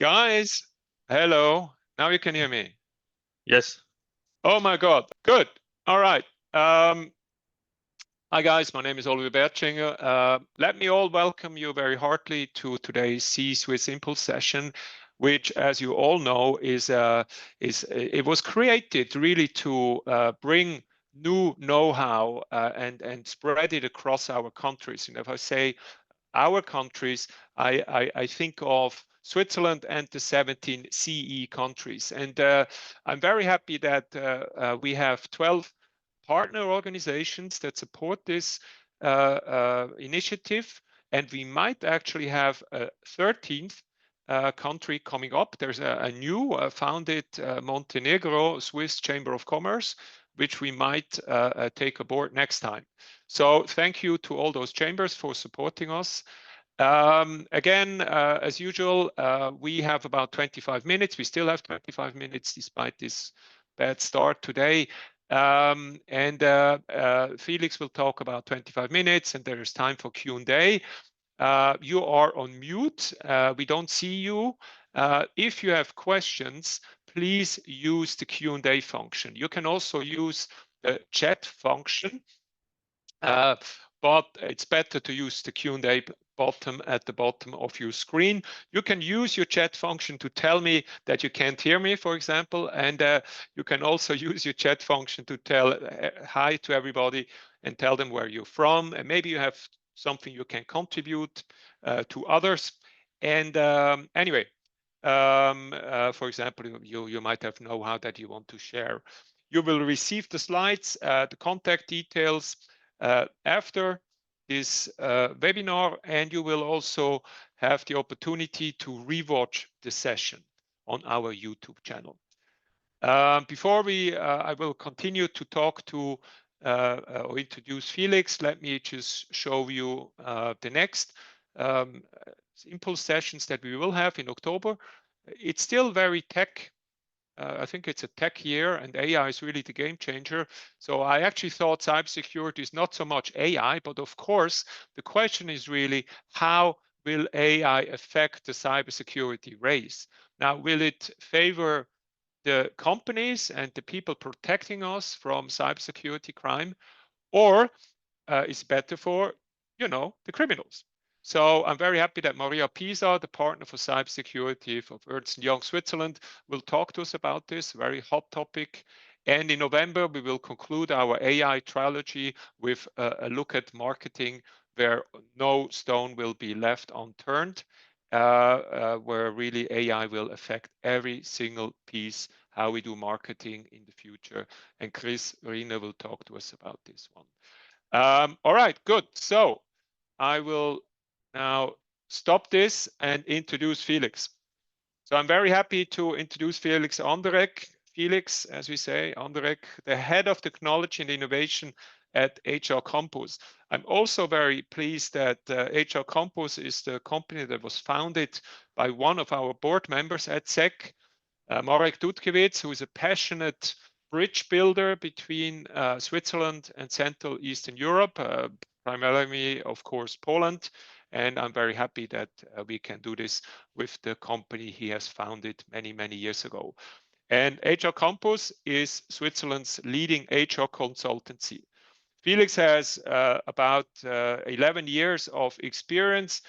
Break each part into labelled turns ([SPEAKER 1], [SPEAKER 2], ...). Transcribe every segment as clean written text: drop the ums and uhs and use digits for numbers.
[SPEAKER 1] Guys, hello. Now you can hear me.
[SPEAKER 2] Yes.
[SPEAKER 1] Oh my God. Good. All right. Hi guys, my name is Oliver Bertschinger. Let me all welcome you very heartily to today's CEE-Swiss Impulse session, which, as you all know, it was created really to bring new know-how and spread it across our countries. And if I say our countries, I think of Switzerland and the 17 CE countries. And I'm very happy that we have 12 partner organizations that support this initiative. And we might actually have a 13th country coming up. There's a new founded Montenegro Swiss Chamber of Commerce, which we might take aboard next time. So thank you to all those chambers for supporting us. Again, as usual, we have about 25 minutes. We still have 25 minutes despite this bad start today. Felix will talk about 25 minutes and there is time for Q&A. You are on mute. We don't see you. If you have questions, please use the Q&A function. You can also use the chat function, but it's better to use the Q&A button at the bottom of your screen. You can use your chat function to tell me that you can't hear me, for example, and you can also use your chat function to tell hi to everybody and tell them where you're from, and maybe you have something you can contribute to others. And anyway, for example, you might have know-how that you want to share. You will receive the slides, the contact details after this webinar, and you will also have the opportunity to rewatch the session on our YouTube channel. Before I will continue to talk to or introduce Felix. Let me just show you the next impulse sessions that we will have in October. It's still very tech. I think it's a tech year and AI is really the game changer. So I actually thought cybersecurity is not so much AI, but of course, the question is really how will AI affect the cybersecurity race? Now, will it favor the companies and the people protecting us from cybersecurity crime, or is better for, the criminals? So I'm very happy that Maria Pisa, the partner for cybersecurity of Ernst & Young Switzerland, will talk to us about this very hot topic. And in November, we will conclude our AI trilogy with a look at marketing where no stone will be left unturned, where really AI will affect every single piece, how we do marketing in the future. And Chris Riener will talk to us about this one. All right, good. So I will now stop this and introduce Felix. So I'm very happy to introduce Felix Anderegg. Felix, as we say, Anderegg, the head of technology and innovation at HR Campus. I'm also very pleased that HR Campus is the company that was founded by one of our board members at SEC, Marek Dudkiewicz, who is a passionate bridge builder between Switzerland and Central Eastern Europe, primarily, of course, Poland. And I'm very happy that we can do this with the company he has founded many, many years ago. And HR Campus is Switzerland's leading HR consultancy. Felix has about 11 years of experience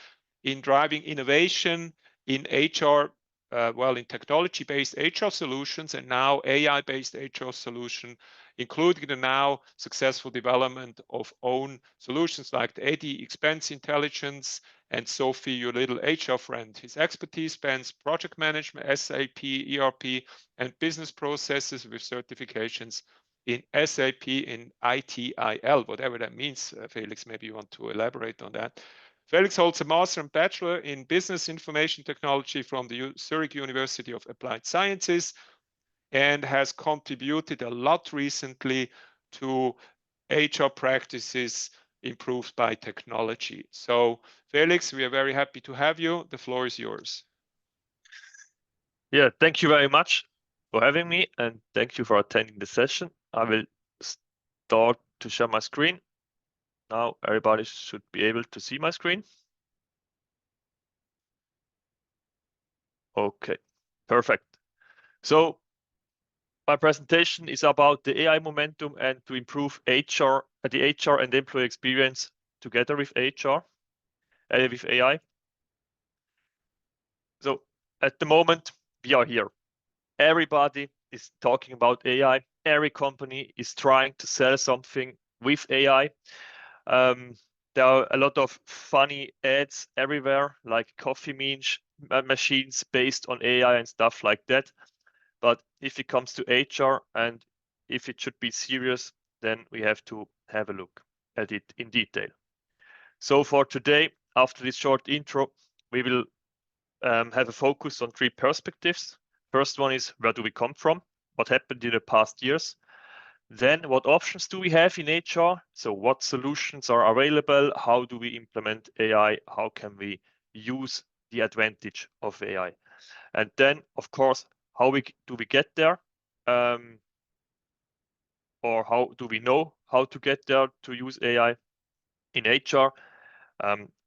[SPEAKER 1] in driving innovation in HR, in technology-based HR solutions and now AI-based HR solution, including the now successful development of own solutions like the AD Expense Intelligence and Sophie, your little HR friend. His expertise spans project management, SAP, ERP, and business processes with certifications in SAP, in ITIL, whatever that means. Felix, maybe you want to elaborate on that. Felix holds a master and bachelor in business information technology from the Zurich University of Applied Sciences and has contributed a lot recently to HR practices improved by technology. So Felix, we are very happy to have you. The floor is yours.
[SPEAKER 2] Yeah, thank you very much for having me and thank you for attending the session. I will start to share my screen. Now everybody should be able to see my screen. Okay, perfect. So my presentation is about the AI momentum and to improve HR, the HR and employee experience together with HR, with AI. So at the moment, we are here. Everybody is talking about AI. Every company is trying to sell something with AI. There are a lot of funny ads everywhere, like coffee machines based on AI and stuff like that. But if it comes to HR and if it should be serious, then we have to have a look at it in detail. So for today, after this short intro, we will have a focus on 3 perspectives. First one is, where do we come from? What happened in the past years? Then what options do we have in HR? So what solutions are available? How do we implement AI? How can we use the advantage of AI? And then, of course, how do we get there? Or how do we know how to get there to use AI in HR?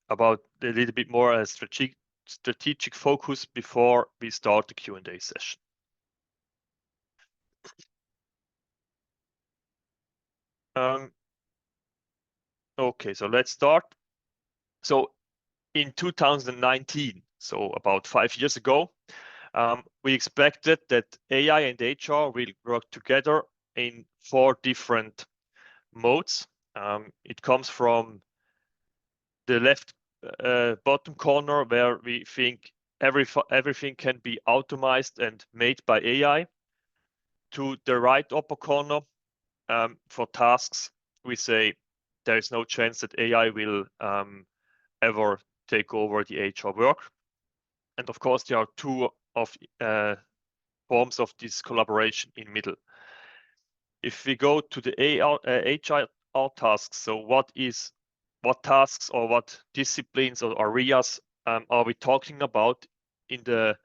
[SPEAKER 2] About a little bit more strategic focus before we start the Q&A session. Okay, so let's start. So in 2019, so about 5 years ago, we expected that AI and HR will work together in 4 different modes. It comes from the left bottom corner, where we think everything can be automated and made by AI, to the right upper corner. For tasks, we say there is no chance that AI will ever take over the HR work. And of course, there are 2 forms of this collaboration in middle. If we go to the HR tasks, so what tasks or what disciplines or areas are we talking about? In the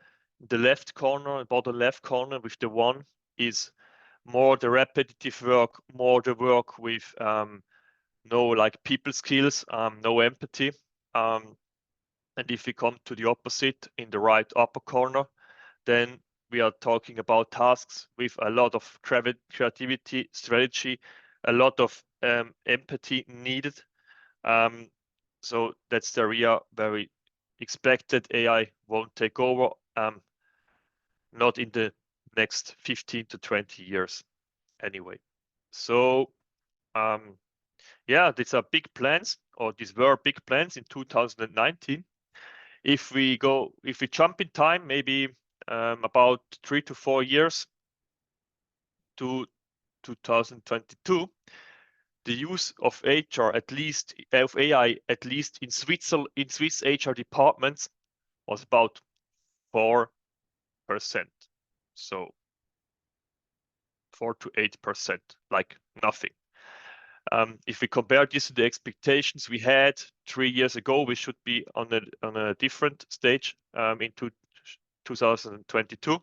[SPEAKER 2] left corner, bottom left corner, with the 1 is more the repetitive work, more the work with no like people skills, no empathy. And if we come to the opposite in the right upper corner, then we are talking about tasks with a lot of creativity, strategy, a lot of empathy needed. So that's the area where we expect that AI won't take over, not in the next 15 to 20 years anyway. So yeah, these are big plans, or these were big plans in 2019. If we jump in time, maybe about 3 to 4 years to 2022, the use of HR, at least of AI, at least in Swiss HR departments, was about 4%. So 4 to 8%, like nothing. If we compare this to the expectations we had 3 years ago, we should be on a different stage in 2022.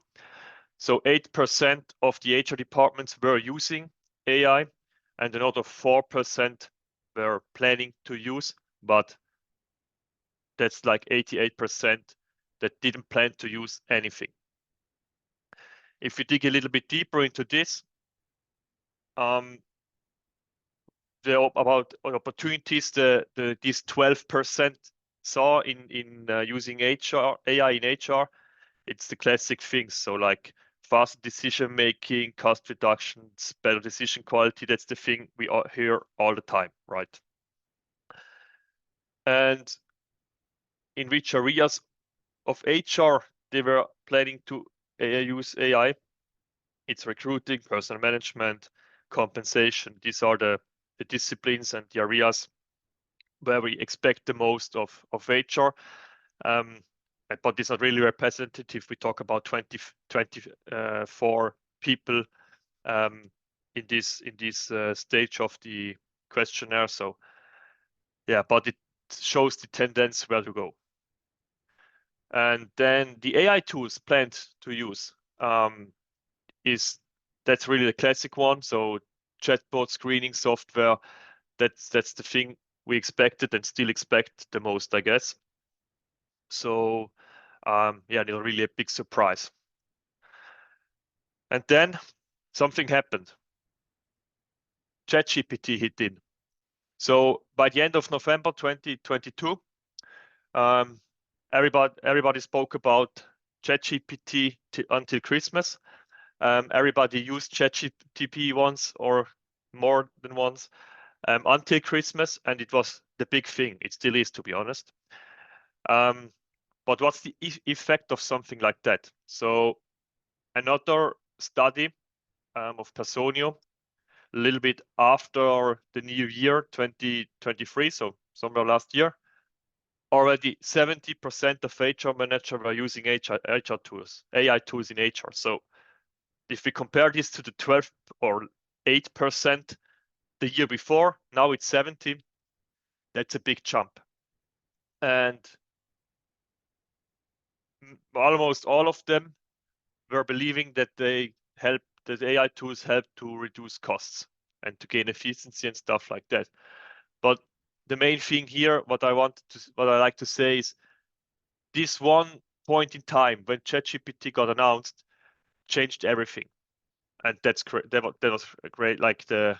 [SPEAKER 2] So 8% of the HR departments were using AI, and another 4% were planning to use, but that's like 88% that didn't plan to use anything. If we dig a little bit deeper into this, about opportunities these 12% saw in using AI in HR, it's the classic things. So like fast decision making, cost reductions, better decision quality. That's the thing we hear all the time, right? And in which areas of HR they were planning to use AI? It's recruiting, personal management, compensation. These are the disciplines and the areas where we expect the most of HR. But it's not really representative. We talk about 24 people in this stage of the questionnaire. So yeah, but it shows the tendency where to go. And then the AI tools planned to use that's really the classic one. So chatbot, screening software, that's the thing we expected and still expect the most, I guess. So Yeah, really a big surprise. And then something happened. ChatGPT hit in. So by the end of November 2022, everybody spoke about ChatGPT until Christmas. Everybody used ChatGPT once or more than once until Christmas, and it was the big thing. It still is, to be honest. But what's the effect of something like that? So another study of Personio, a little bit after the new year 2023, so somewhere last year, already 70% of HR managers were using HR tools, AI tools in HR. So if we compare this to the 12 or 8% the year before, now it's 70. That's a big jump. And almost all of them were believing that that AI tools help to reduce costs and to gain efficiency and stuff like that. But the main thing here, what I like to say is this one point in time when ChatGPT got announced changed everything. And that's great. That was great, like the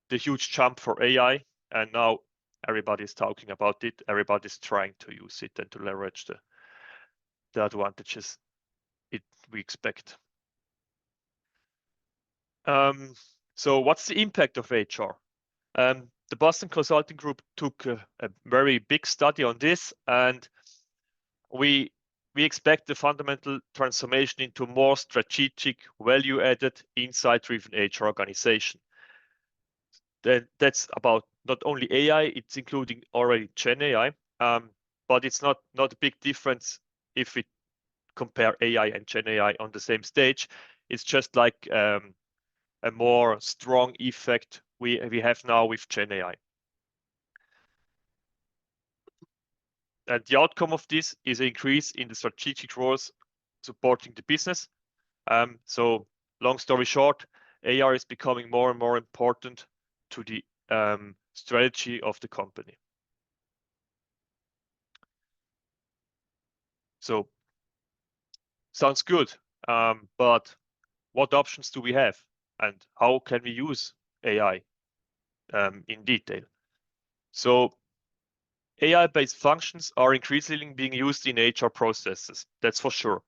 [SPEAKER 2] huge jump for AI. And now everybody's talking about it. Everybody's trying to use it and to leverage the advantages we expect. So what's the impact of HR? The Boston Consulting Group took a very big study on this, and we expect the fundamental transformation into more strategic, value-added, insight-driven HR organization. That's about not only AI, it's including already Gen AI, but it's not a big difference if we compare AI and Gen AI on the same stage. It's just like a more strong effect we have now with Gen AI. And the outcome of this is an increase in the strategic roles supporting the business. So long story short, AI is becoming more and more important to the strategy of the company. So sounds good, but what options do we have and how can we use AI in detail? So AI-based functions are increasingly being used in HR processes, that's for sure.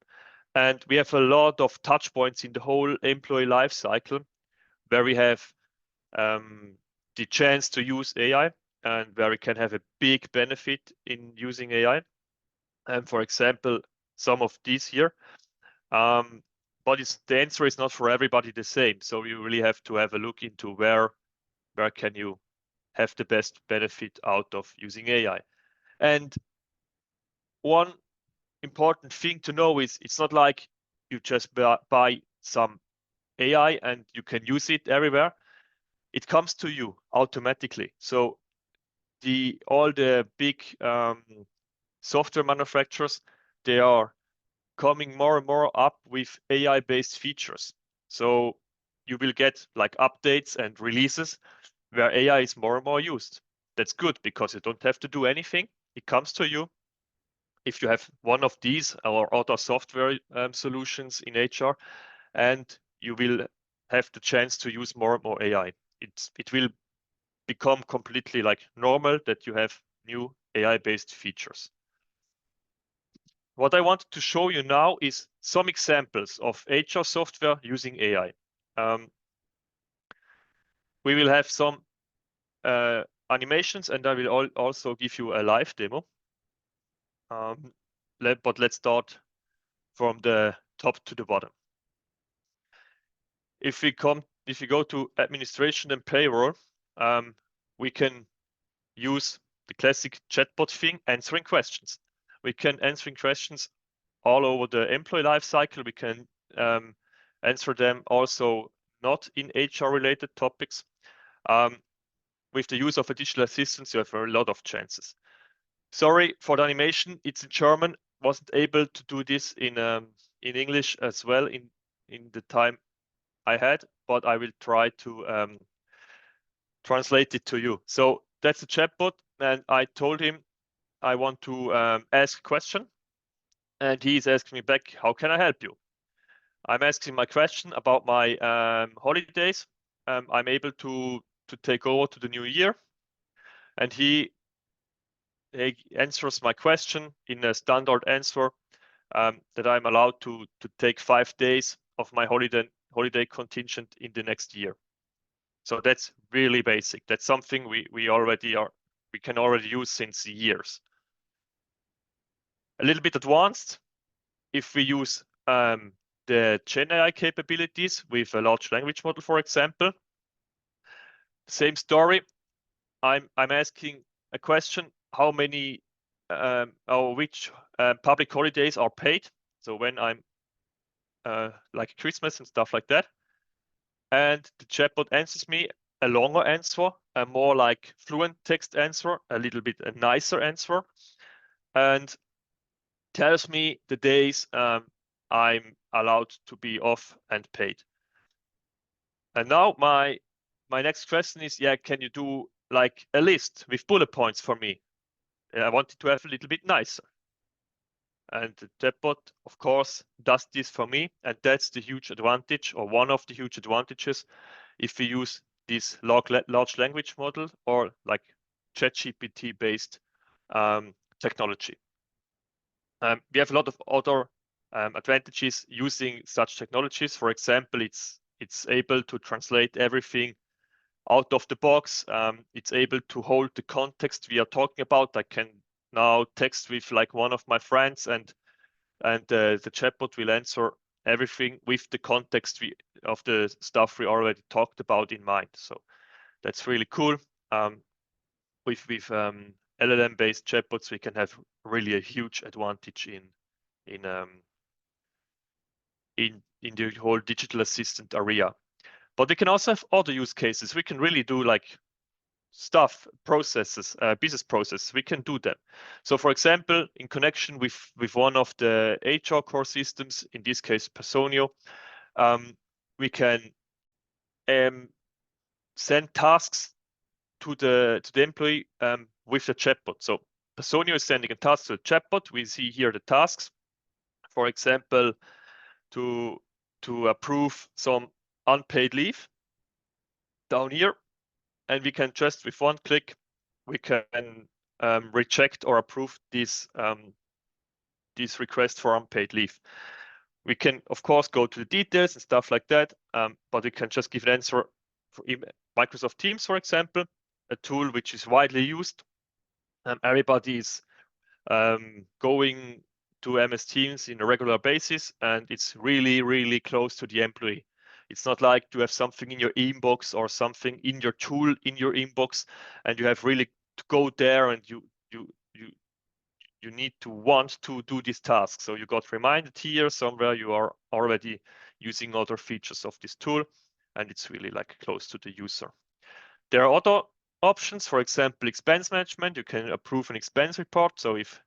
[SPEAKER 2] And we have a lot of touch points in the whole employee life cycle where we have the chance to use AI and where we can have a big benefit in using AI. And for example, some of these here. But the answer is not for everybody the same. So you really have to have a look into where can you have the best benefit out of using AI. And one important thing to know is it's not like you just buy some AI and you can use it everywhere. It comes to you automatically. So all the big software manufacturers, they are coming more and more up with AI-based features. So you will get like updates and releases where AI is more and more used. That's good because you don't have to do anything. It comes to you. If you have one of these or other software solutions in HR, and you will have the chance to use more and more AI. It will become completely like normal that you have new AI-based features. What I wanted to show you now is some examples of HR software using AI. We will have some animations, and I will also give you a live demo. But let's start from the top to the bottom. If we go to administration and payroll, we can use the classic chatbot thing, answering questions. We can answering questions all over the employee life cycle. We can answer them also not in HR related topics. With the use of a digital assistants, you have a lot of chances. Sorry for the animation, it's in German. Wasn't able to do this in English as well in the time I had, but I will try to translate it to you. So that's the chatbot, and I told him I want to ask a question, and he's asking me back, how can I help you? I'm asking my question about my holidays. I'm able to take over to the new year, and he answers my question in a standard answer that I'm allowed to take 5 days of my holiday contingent in the next year. So that's really basic. That's something we can already use since years. A little bit advanced, if we use the GenAI capabilities with a large language model, for example. Same story. I'm asking a question: how many or which public holidays are paid? So when I'm like Christmas and stuff like that. And the chatbot answers me a longer answer, a more like fluent text answer, a little bit a nicer answer, and tells me the days I'm allowed to be off and paid. And now my next question is, yeah, can you do like a list with bullet points for me? I want it to have a little bit nicer. And the chatbot, of course, does this for me. And that's the huge advantage, or one of the huge advantages, if we use this large language model or like ChatGPT based technology. We have a lot of other advantages using such technologies. For example, it's able to translate everything out of the box. It's able to hold the context we are talking about. I can now text with like one of my friends, and the chatbot will answer everything with the context of the stuff we already talked about in mind. So that's really cool. With LLM-based chatbots, we can have really a huge advantage in the whole digital assistant area. But we can also have other use cases. We can really do like stuff, processes, business processes. We can do them. So for example, in connection with one of the HR core systems, in this case Personio, we can send tasks to the employee with the chatbot. So Personio is sending a task to the chatbot. We see here the tasks, for example, to approve some unpaid leave down here. And we can just, with one click, we can reject or approve this request for unpaid leave. We can, of course, go to the details and stuff like that, but we can just give an answer for Microsoft Teams, for example, a tool which is widely used. Everybody is going to MS Teams in a regular basis, and it's really, really close to the employee. It's not like to have something in your inbox or something in your tool in your inbox, and you have really to go there, and you need to want to do this task. So you got reminded here somewhere. You are already using other features of this tool, and it's really like close to the user. There are other options, for example, expense management. You can approve an expense report. So if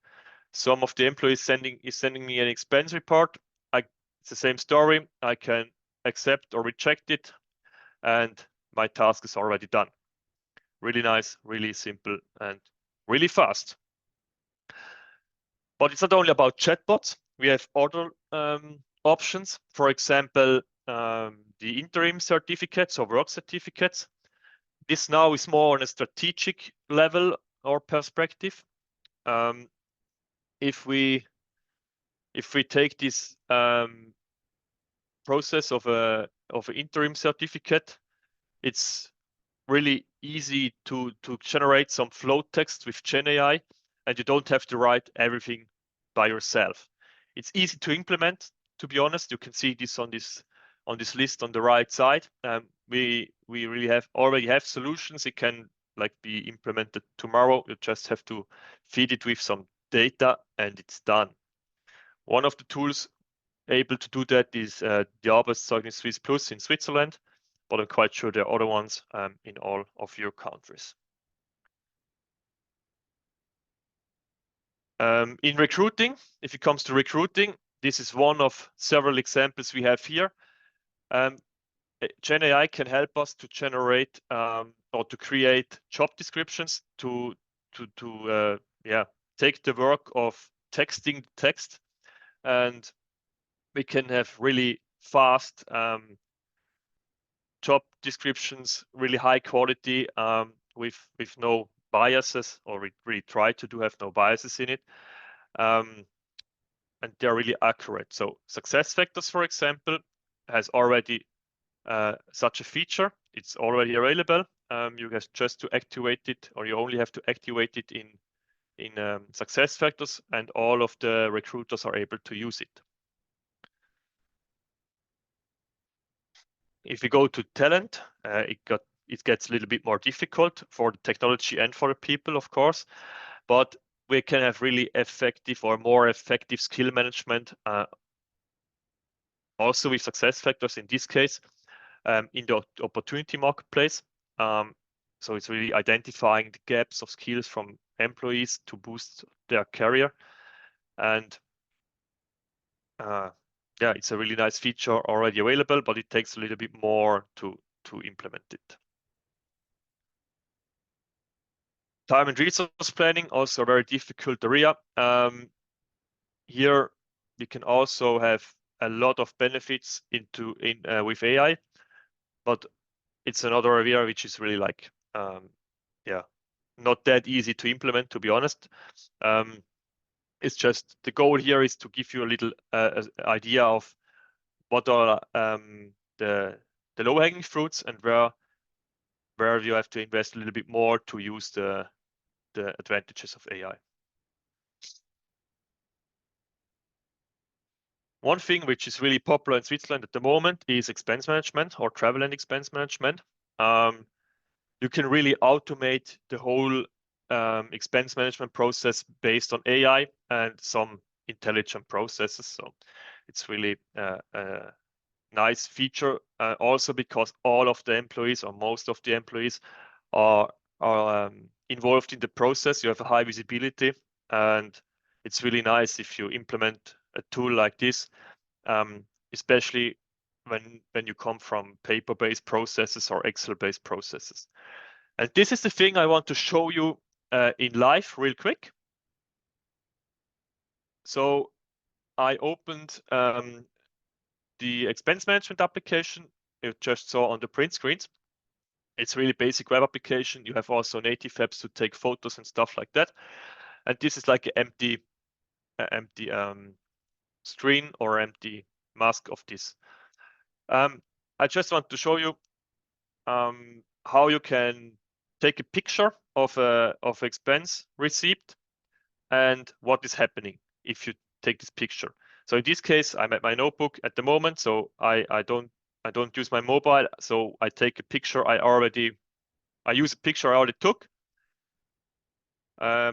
[SPEAKER 2] some of the employees is sending me an expense report, it's the same story. I can accept or reject it, and my task is already done. Really nice, really simple, and really fast. But it's not only about chatbots. We have other options. For example, the interim certificates or work certificates. This now is more on a strategic level or perspective. If we take this process of an interim certificate, it's really easy to generate some flow text with GenAI, and you don't have to write everything by yourself. It's easy to implement, to be honest. You can see this on this list on the right side. We really already have solutions. It can like be implemented tomorrow. You just have to feed it with some data, and it's done. One of the tools able to do that is the Arbeitszeugnis Swiss Plus in Switzerland, but I'm quite sure there are other ones in all of your countries. In recruiting, if it comes to recruiting, this is one of several examples we have here. GenAI can help us to generate or to create job descriptions to take the work of texting the text and we can have really fast job descriptions, really high quality, with no biases, or we really try to have no biases in it. And they're really accurate. So SuccessFactors, for example, has already such a feature. It's already available. You have just to activate it, or you only have to activate it in SuccessFactors, and all of the recruiters are able to use it. If we go to talent, it gets a little bit more difficult for the technology and for the people, of course, but we can have really effective or more effective skill management also with SuccessFactors in this case, in the opportunity marketplace. So it's really identifying the gaps of skills from employees to boost their career. And yeah, it's a really nice feature already available, but it takes a little bit more to implement it. Time and resource planning, also a very difficult area. Here we can also have a lot of benefits with AI, but it's another area which is really like, yeah, not that easy to implement, to be honest. It's just the goal here is to give you a little idea of what are the low-hanging fruits, and where you have to invest a little bit more to use the advantages of AI. One thing which is really popular in Switzerland at the moment is expense management, or travel and expense management. You can really automate the whole expense management process based on AI and some intelligent processes. So it's really a nice feature, also because all of the employees, or most of the employees, are involved in the process. You have a high visibility, and it's really nice if you implement a tool like this, especially when you come from paper-based processes or Excel-based processes. And this is the thing I want to show you in live real quick. So I opened the expense management application you just saw on the print screens. It's really basic web application. You have also native apps to take photos and stuff like that. And this is like an empty screen or empty mask of this. I just want to show you how you can take a picture of expense receipt and what is happening if you take this picture. So in this case, I'm at my notebook at the moment, so I don't use my mobile. So I take a picture. I use a picture I already took. I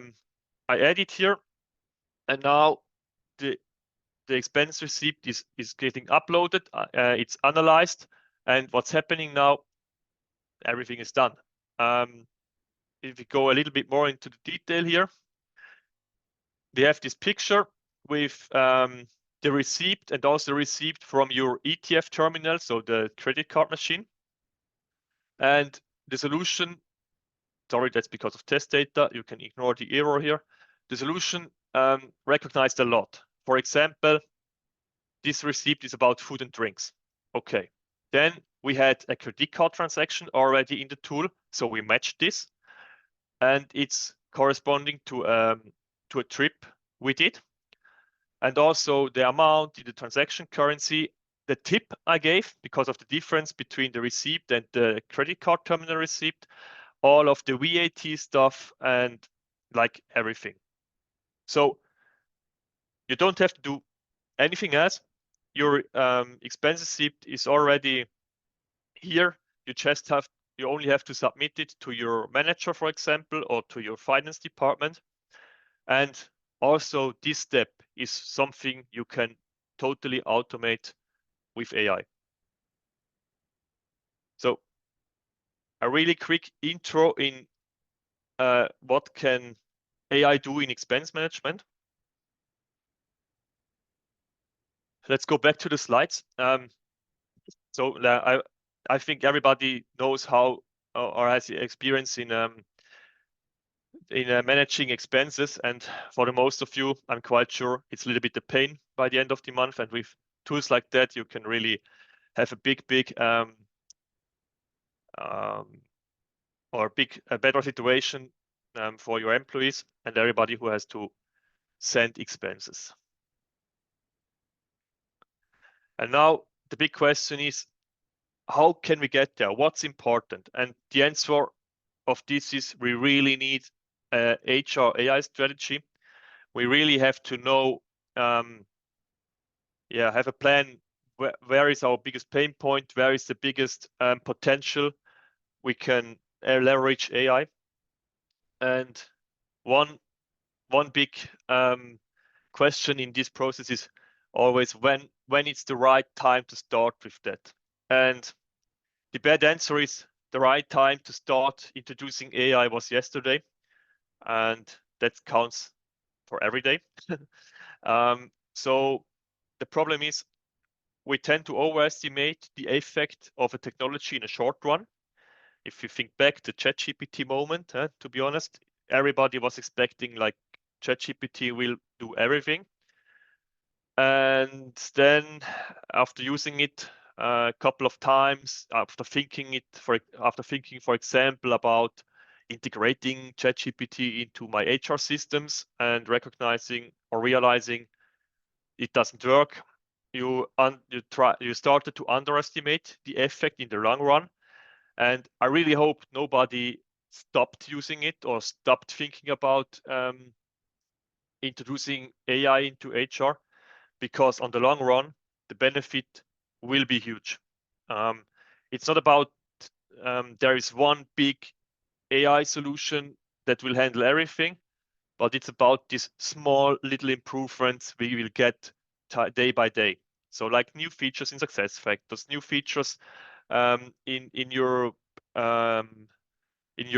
[SPEAKER 2] add it here, and now the expense receipt is getting uploaded. It's analyzed, and what's happening now? Everything is done. If we go a little bit more into the detail here, we have this picture with the receipt, and also the receipt from your ETF terminal, so the credit card machine. And the solution, sorry, that's because of test data. You can ignore the error here. The solution recognized a lot. For example, this receipt is about food and drinks. Okay. Then we had a credit card transaction already in the tool, so we matched this, and it's corresponding to a trip we did, and also the amount in the transaction currency, the tip I gave because of the difference between the receipt and the credit card terminal receipt, all of the VAT stuff, and like everything. So you don't have to do anything else. Your expense receipt is already here. You only have to submit it to your manager, for example, or to your finance department. And also this step is something you can totally automate with AI. So a really quick intro in what can AI do in expense management. Let's go back to the slides. So I think everybody knows how or has experience in managing expenses. And for the most of you, I'm quite sure it's a little bit a pain by the end of the month. And with tools like that, you can really have a better situation for your employees and everybody who has to send expenses. And now the big question is, how can we get there? What's important? And the answer of this is we really need a HR AI strategy. We really have to know, have a plan. Where is our biggest pain point? Where is the biggest potential we can leverage AI? And one big question in this process is always when it's the right time to start with that. And the bad answer is the right time to start introducing AI was yesterday, and that counts for every day. So the problem is we tend to overestimate the effect of a technology in a short run. If you think back to ChatGPT moment, to be honest, everybody was expecting like ChatGPT will do everything. And then after using it a couple of times, after thinking, for example, about integrating ChatGPT into my HR systems and recognizing or realizing it doesn't work, you started to underestimate the effect in the long run. And I really hope nobody stopped using it or stopped thinking about introducing AI into HR, because on the long run, the benefit will be huge. It's not about there is one big AI solution that will handle everything, but it's about these small little improvements we will get day by day. So like new features in SuccessFactors, new features in your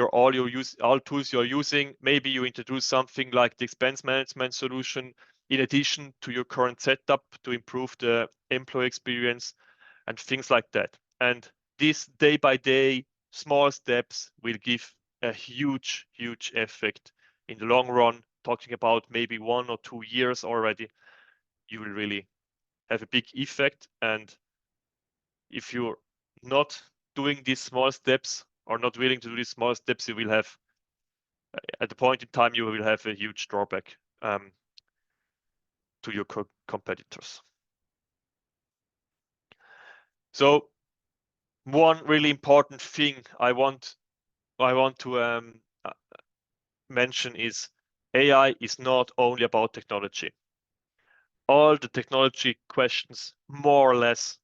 [SPEAKER 2] all tools you're using. Maybe you introduce something like the expense management solution in addition to your current setup to improve the employee experience and things like that. And these day by day small steps will give a huge effect in the long run. Talking about maybe 1 or 2 years already, you will really have a big effect. And if you're not doing these small steps or not willing to do these small steps, you will have, at the point in time, you will have a huge drawback to your competitors. So one really important thing I want to mention is AI is not only about technology. All the technology questions more or less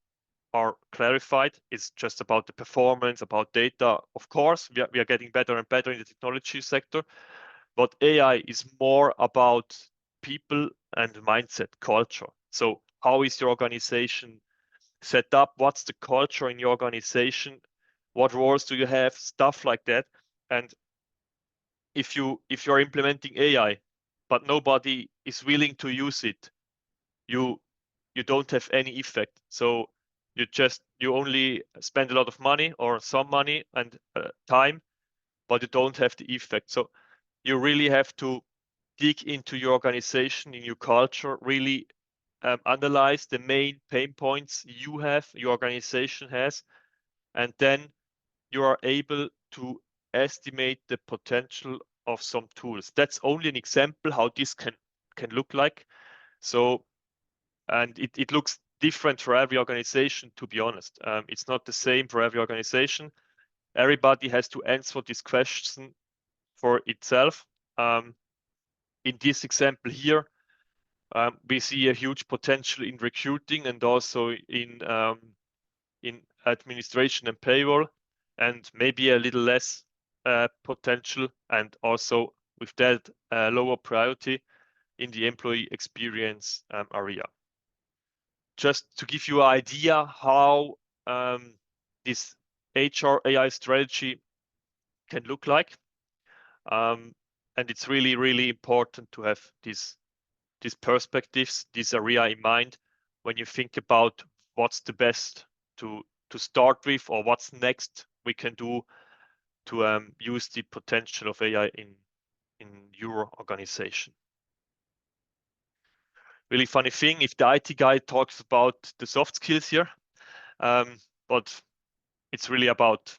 [SPEAKER 2] are clarified. It's just about the performance, about data. Of course, we are getting better and better in the technology sector, but AI is more about people and mindset, culture. So how is your organization set up? What's the culture in your organization? What roles do you have? Stuff like that. And if you're implementing AI, but nobody is willing to use it, you don't have any effect. So you only spend a lot of money or some money and time, but you don't have the effect. So you really have to dig into your organization, in your culture, really analyze the main pain points your organization has, and then you are able to estimate the potential of some tools. That's only an example how this can look like. So, and it looks different for every organization, to be honest. It's not the same for every organization. Everybody has to answer this question for itself. In this example here, we see a huge potential in recruiting and also in administration and payroll, and maybe a little less potential, and also with that lower priority in the employee experience area. Just to give you an idea how this HR AI strategy can look like. And it's really important to have these perspectives, this area in mind when you think about what's the best to start with, or what's next we can do to use the potential of AI your organization. Really funny thing if the IT guy talks about the soft skills here, but it's really about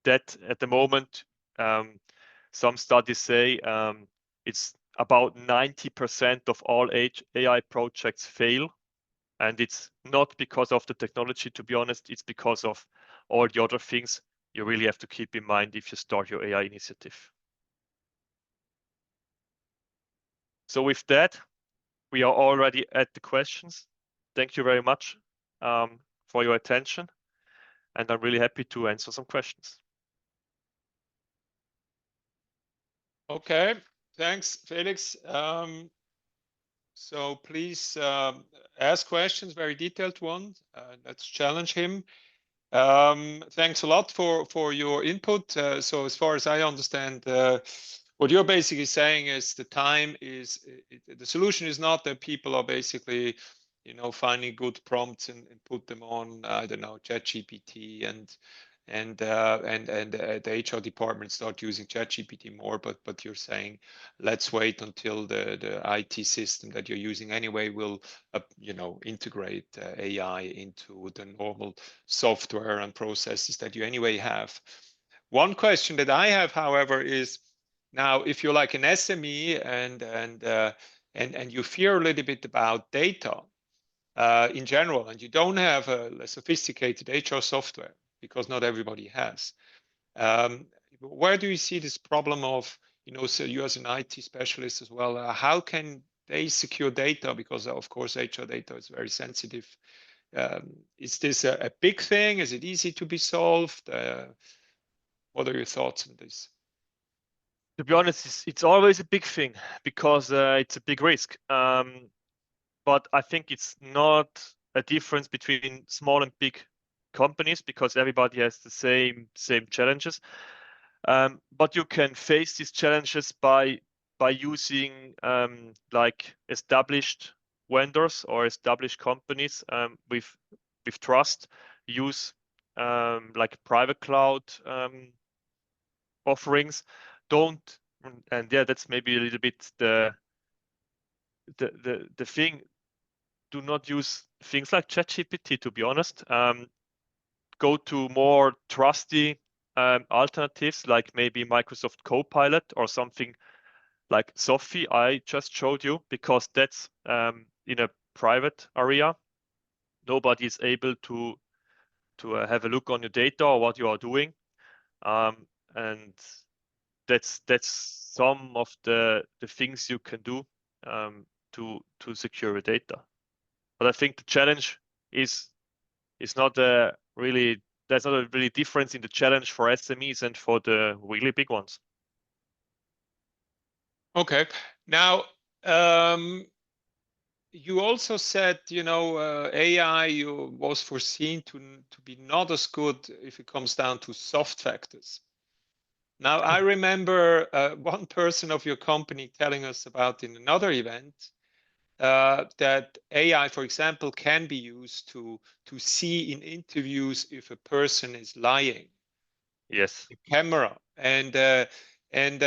[SPEAKER 2] that at the moment. Some studies say it's about 90% of all AI projects fail. And it's not because of the technology, to be honest, it's because of all the other things you really have to keep in mind if you start your AI initiative. So with that, we are already at the questions. Thank you very much for your attention. And I'm really happy to answer some questions.
[SPEAKER 1] Okay, thanks, Felix. So please ask questions, very detailed ones. Let's challenge him. Thanks a lot for your input. So as far as I understand, what you're basically saying is the solution is not that people are basically, finding good prompts and put them on, I don't know, ChatGPT and the HR department start using ChatGPT more, but you're saying let's wait until the IT system that you're using anyway will integrate AI into the normal software and processes that you anyway have. One question that I have, however, is now if you're like an SME and you fear a little bit about data in general, and you don't have a sophisticated HR software, because not everybody has. Where do you see this problem of, so you as an IT specialist as well, how can they secure data? Because of course, HR data is very sensitive. Is this a big thing? Is it easy to be solved? What are your thoughts on this?
[SPEAKER 2] To be honest, it's always a big thing because it's a big risk. But I think it's not a difference between small and big companies because everybody has the same challenges. But you can face these challenges by using like established vendors or established companies with trust. Use like private cloud offerings. And yeah, that's maybe a little bit the thing. Do not use things like ChatGPT, to be honest. Go to more trusty alternatives like maybe Microsoft Copilot or something like Sophie I just showed you, because that's in a private area. Nobody is able to have a look on your data or what you are doing. And that's some of the things you can do to secure your data. But I think the challenge is not really, there's not a really difference in the challenge for SMEs and for the really big ones.
[SPEAKER 1] Okay. Now, you also said, AI was foreseen to be not as good if it comes down to soft factors. Now, I remember one person of your company telling us about in another event that AI, for example, can be used to see in interviews if a person is lying.
[SPEAKER 2] Yes.
[SPEAKER 1] The camera. And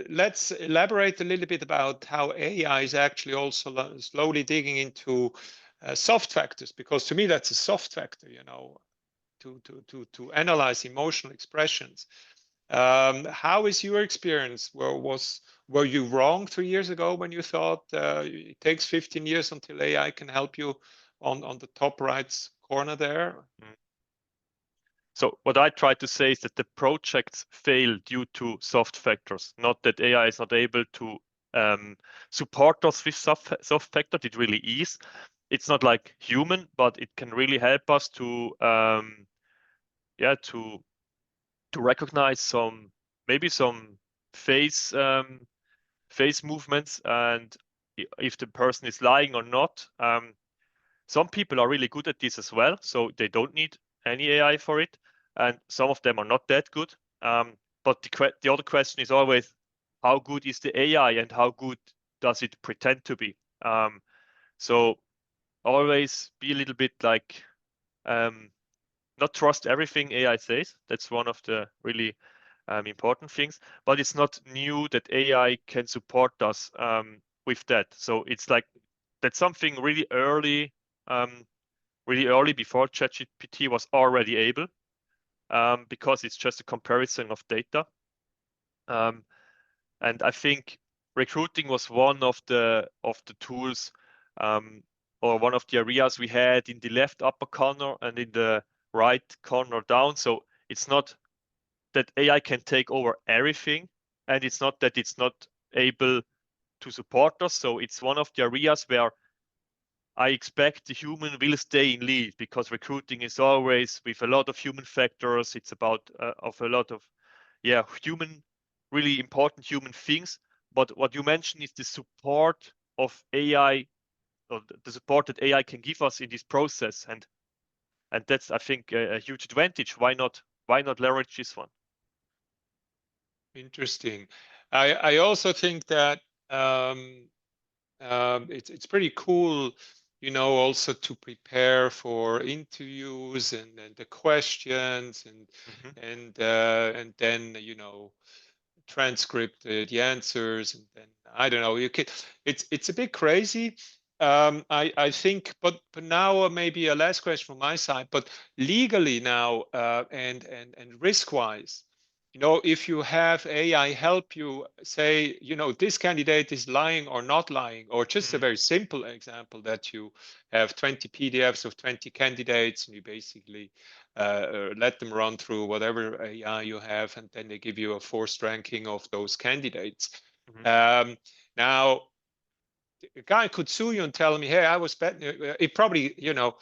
[SPEAKER 1] let's elaborate a little bit about how AI is actually also slowly digging into soft factors, because to me that's a soft factor, to analyze emotional expressions. How is your experience? Were you wrong 3 years ago when you thought it takes 15 years until AI can help you on the top right corner there?
[SPEAKER 2] So what I try to say is that the projects fail due to soft factors, not that AI is not able to support us with soft factors. It really is. It's not like human, but it can really help us to recognize maybe some face movements, and if the person is lying or not. Some people are really good at this as well, so they don't need any AI for it, and some of them are not that good. But the other question is always, how good is the AI and how good does it pretend to be? So always be a little bit like not trust everything AI says. That's one of the really important things. But it's not new that AI can support us with that. So it's like that's something really early before ChatGPT was already able, because it's just a comparison of data. And I think recruiting was one of the tools, or one of the areas we had in the left upper corner and in the right corner down. So it's not that AI can take over everything, and it's not that it's not able to support us. So it's one of the areas where I expect the human will stay in lead, because recruiting is always with a lot of human factors. It's about of a lot of human, really important human things. But what you mentioned is the support of AI, or the support that AI can give us in this process, and that's, I think, a huge advantage. Why not leverage this one?
[SPEAKER 1] Interesting. I also think that it's pretty cool, you know, also to prepare for interviews and the questions and then, you know, transcript the answers, and then I don't know, you could, it's a bit crazy. I think, but now maybe a last question from my side, but legally now, and risk wise, you know, if you have AI help you say, you know, this candidate is lying or not lying, or just a very simple example that you have 20 PDFs of 20 candidates and you basically let them run through whatever AI you have, and then they give you a forced ranking of those candidates. Now, a guy could sue you and tell me, hey, I was betting. It probably, you know,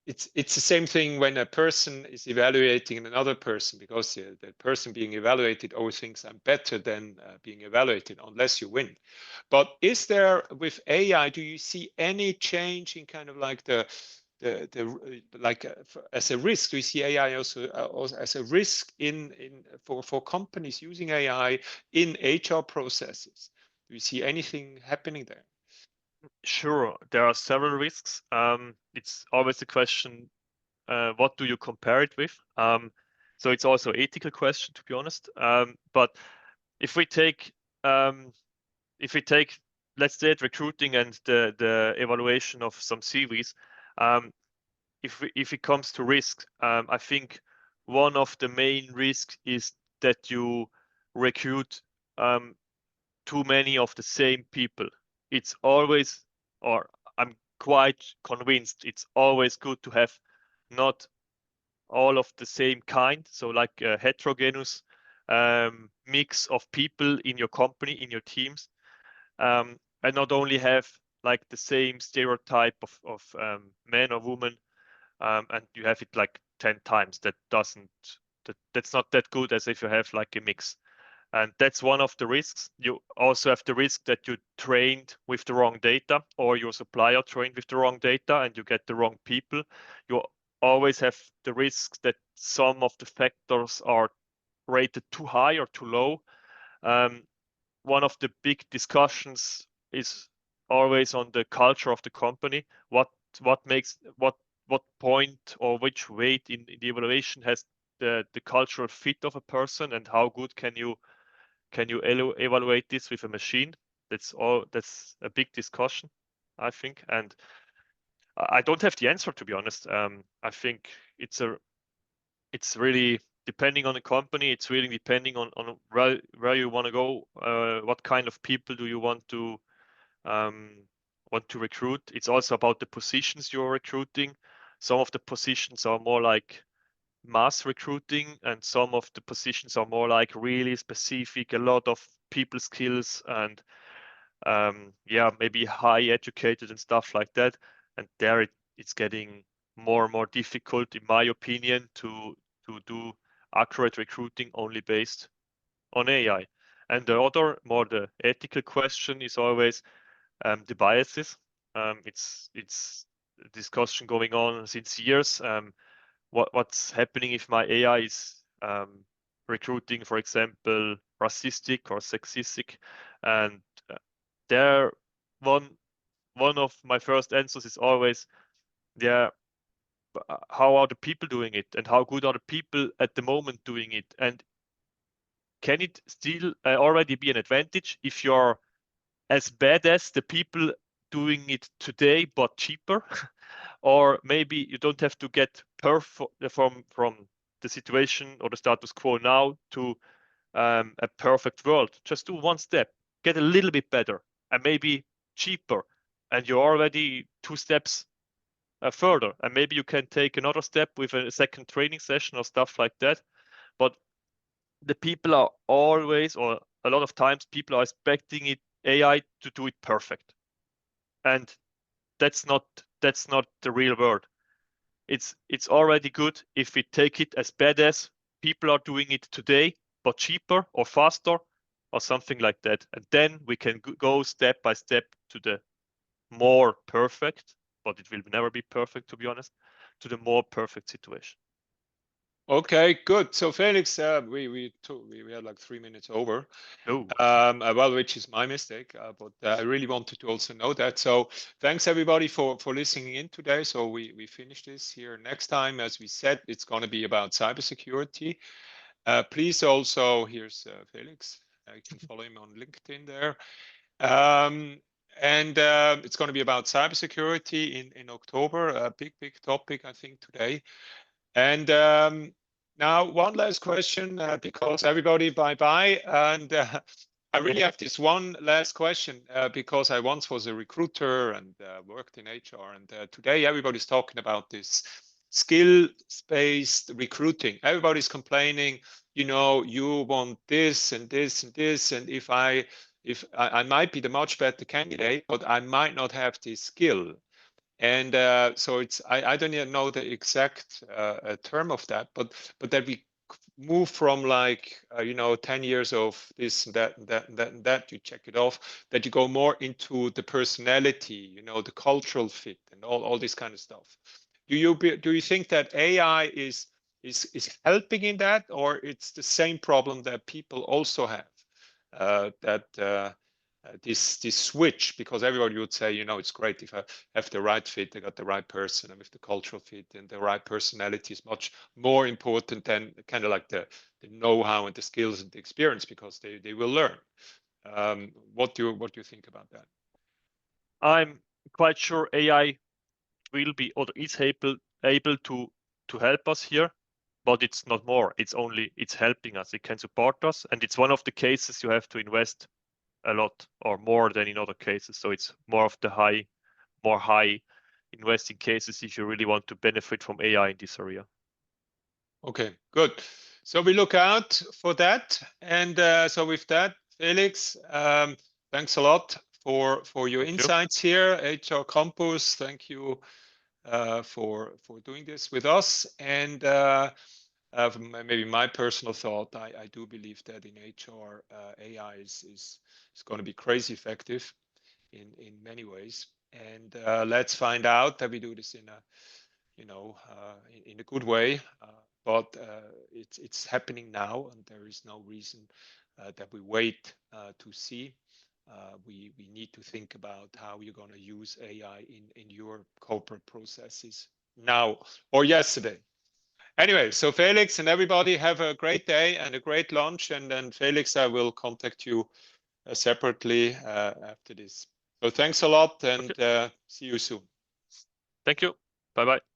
[SPEAKER 1] it's the same thing when a person is evaluating another person, because the person being evaluated always thinks I'm better than being evaluated, unless you win. But is there, with AI, do you see any change in kind of like the like as a risk? Do you see AI also as a risk for companies using AI in HR processes? Do you see anything happening there?
[SPEAKER 2] Sure, there are several risks. It's always a question, what do you compare it with? So it's also an ethical question, to be honest. But if we take, let's say, recruiting and the evaluation of some CVs, if it comes to risk, I think one of the main risks is that you recruit too many of the same people. It's always, or I'm quite convinced, it's always good to have not all of the same kind. So like a heterogeneous mix of people in your company, in your teams, and not only have like the same stereotype of man or woman, and you have it like 10 times. That's not that good as if you have like a mix. And that's one of the risks. You also have the risk that you trained with the wrong data, or your supplier trained with the wrong data and you get the wrong people. You always have the risk that some of the factors are rated too high or too low. One of the big discussions is always on the culture of the company. What point or which weight in the evaluation has the cultural fit of a person, and how good can you evaluate this with a machine? That's a big discussion, I think, and I don't have the answer, to be honest. I think it's really depending on the company. It's really depending on where you want to go. What kind of people do you want to recruit? It's also about the positions you're recruiting. Some of the positions are more like mass recruiting, and some of the positions are more like really specific, a lot of people skills, and maybe high educated and stuff like that. And there it's getting more and more difficult, in my opinion, to do accurate recruiting only based on AI. And the other, more the ethical question is always the biases. It's a discussion going on since years. What's happening if my AI is recruiting, for example, racistic or sexistic? And there, one of my first answers is always, how are the people doing it, and how good are the people at the moment doing it? And can it still already be an advantage if you're as bad as the people doing it today but cheaper? Or maybe you don't have to get from the situation or the status quo now to a perfect world. Just do one step, get a little bit better, and maybe cheaper, and you're already 2 steps further. And maybe you can take another step with a second training session or stuff like that. But the people are always, or a lot of times, people are expecting AI to do it perfect, and that's not the real world. It's already good if we take it as bad as people are doing it today, but cheaper or faster or something like that. And then we can go step by step to the more perfect, but it will never be perfect, to be honest, to the more perfect situation.
[SPEAKER 1] Okay, good. So Felix, we had like 3 minutes over.
[SPEAKER 2] Oh.
[SPEAKER 1] Well, which is my mistake, but I really wanted to also know that. So thanks everybody for listening in today. So we finish this here. Next time, as we said, it's going to be about cybersecurity. Please also, here's Felix. You can follow him on LinkedIn there. And it's going to be about cybersecurity in October. A big topic, I think, today. And now one last question, because everybody bye-bye. And I really have this one last question, because I once was a recruiter and worked in HR. And today everybody's talking about this skill-based recruiting. Everybody's complaining, you know, you want this and this and this. And if I might be the much better candidate, but I might not have this skill. And so it's I don't even know the exact term of that, but that we move from like you know 10 years of this and that you check it off, that you go more into the personality, you know, the cultural fit and all this kind of stuff. Do you think that AI is helping in that, or it's the same problem that people also have, this switch? Because everybody would say, you know, it's great if I have the right fit, I got the right person, and if the cultural fit and the right personality is much more important than kind of like the know-how and the skills and the experience, because they will learn. What do you think about that?
[SPEAKER 2] I'm quite sure AI will be or is able to help us here, but it's not more. It's helping us. It can support us, and it's one of the cases you have to invest a lot or more than in other cases. So it's more of the high investing cases if you really want to benefit from AI in this area.
[SPEAKER 1] Okay, good. So we look out for that. And so with that, Felix, thanks a lot for your insights here. HR Campus, thank you for doing this with us. And maybe my personal thought, I do believe that in HR, AI is going to be crazy effective in many ways. And let's find out that we do this in a, you know, in a good way. But it's happening now, and there is no reason that we wait to see. We need to think about how you're going to use AI in your corporate processes now or yesterday. Anyway, so Felix and everybody have a great day and a great lunch. And then Felix, I will contact you separately after this. So thanks a lot, and see you soon.
[SPEAKER 2] Thank you. Bye-bye.